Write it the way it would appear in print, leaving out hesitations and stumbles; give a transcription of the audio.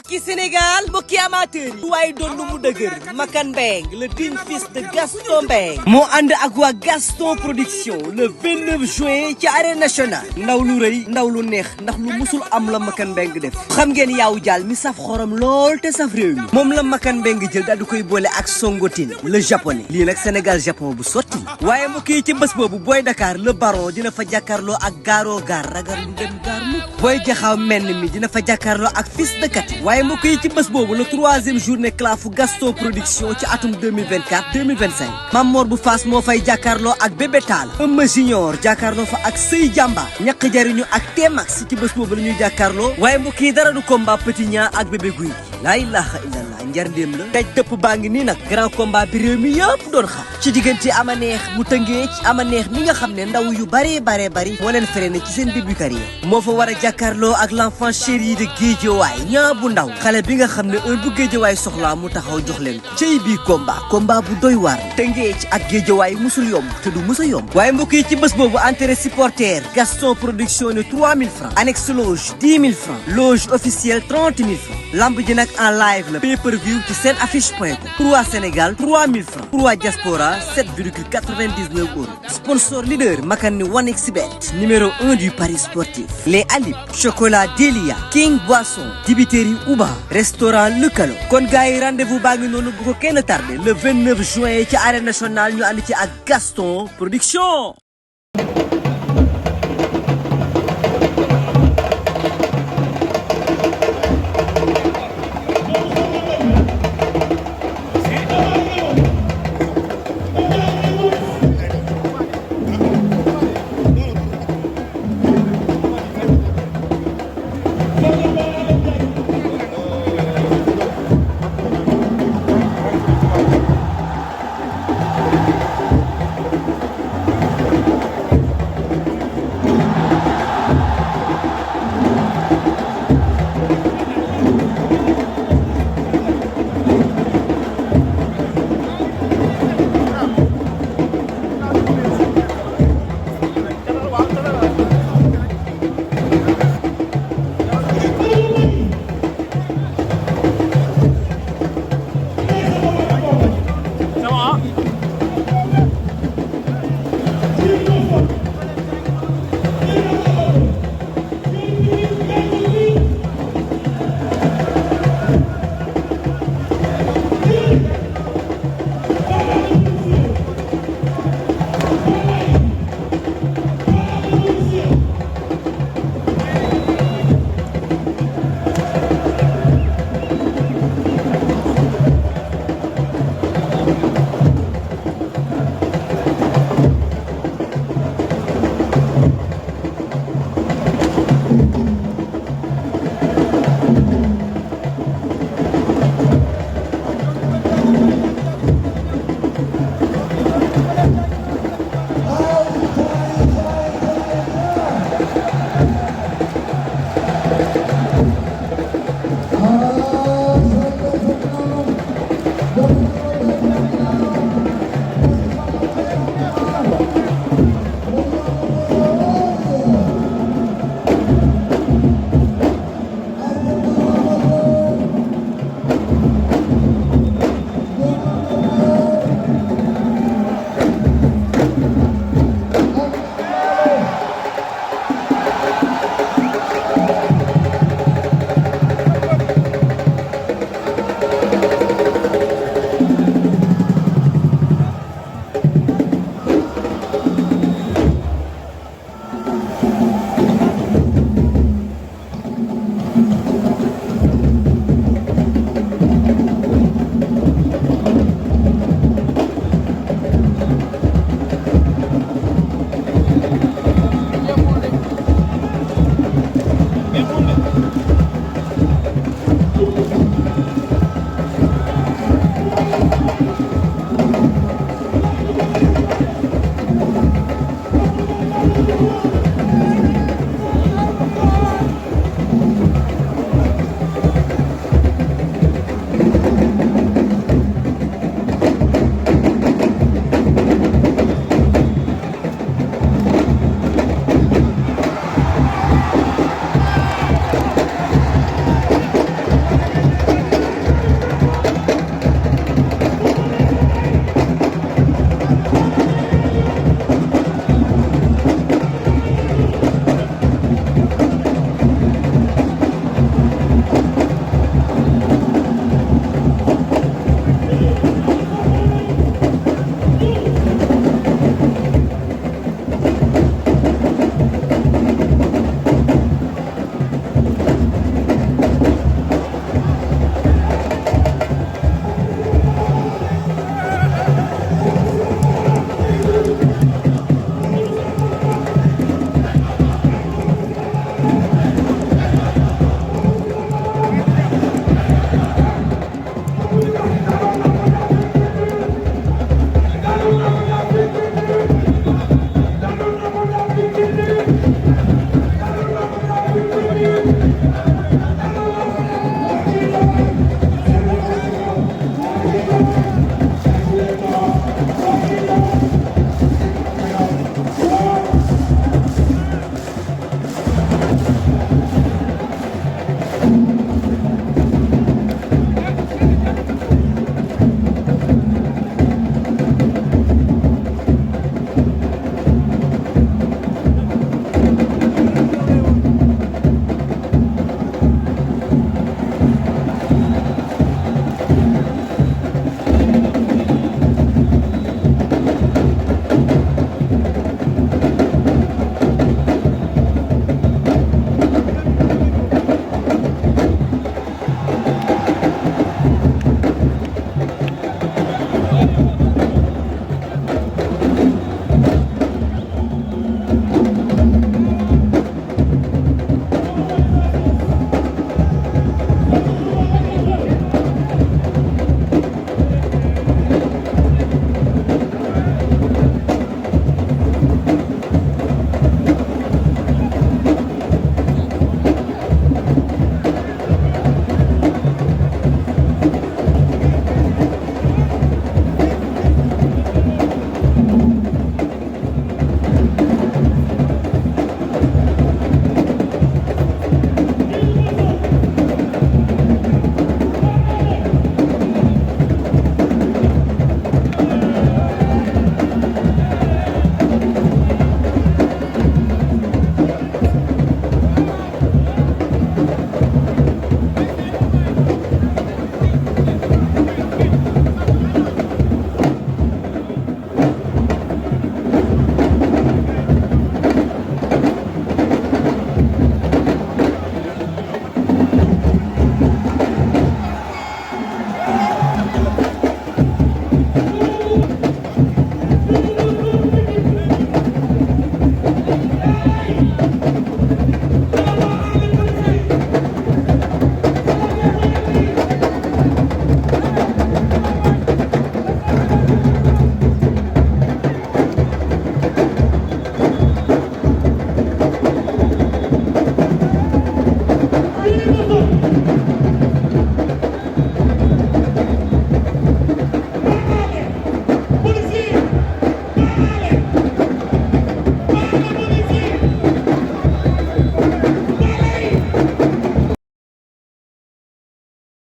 mbokki Sénégal mbokki amateur yi waaye doon lu mu dëgër Makan Mbengue le digne fils de Gaston Mbengue moo ànd ak waa Gaston production le 29 juin ci arène nationale ndaw lu rëy ndaw lu neex ndax lu musul am la Makan Mbengue def xam ngeen yaawu jaal mi saf xorom lool te saf réew mi moom la Makan Mbengue jël daal di koy boole ak Songotin le japonais lii nag Sénégal Japon bu sotti waaye mbokk yi ci bés boobu Boy Dakar le baron dina fa jàkkaarloo ak gaaroo gaar ragal lu dem gaar mu Boy Jaxaw menn mi dina fa jàkkaarloo ak fils de Kati waaye mbokk yi ci bés boobu le 3e journée clafu Gaston production ci atum 2024-2025 Mamor bu Fass moo fay jàkkaarloo ak Bébé Tall Eumeu Junior jàkkaarloo fa ak Sey Jàmba ñaq jariñu ak T-Max ci bés boobu la ñuy jàkkaarloo waaye mbokk yi dara du combat Petit Niang ak Bébé Gouy Gui laa ilaha illallah njar ndéem la daj dëpp baa ngi nii nag grand combat bi réew mi yëpp doon xaar ci diggante ama neex bu tëngee ci ama neex mi nga xam ne ndaw yu bari moo leen freiné ci seen début carrière moo fa war a jàkkaarloo ak l'enfant chéri de Guédiawaye ñaa bu ndaw xale bi nga xam ne heure bu Guédiawaye soxlaa mu taxaw jox leen ko cey bii combat bu doy waar tëngee ci ak Guédiawaye musul yomb te du musa yomb waaye mbokk yi ci bés boobu entrée supporter Gaston production ne 3000 francs annexe loge 10 000 francs loge officielle 30 000 francs lamb ji nag en live la pay-per-view ci seen affiche.com pour waa Sénégal 3000 francs pour waa diaspora 7,99 euros sponsor leader Makan ni 1xBet numéro 1 du paris sportif les Alib chocolat Delia King Boisson dibiteri Uba restaurant Lukalo kon gars yi rendez-vous baa ngi noonu bu ko kenn tardé le 29 juin ci arène nationale ñu ànd ci ak Gaston production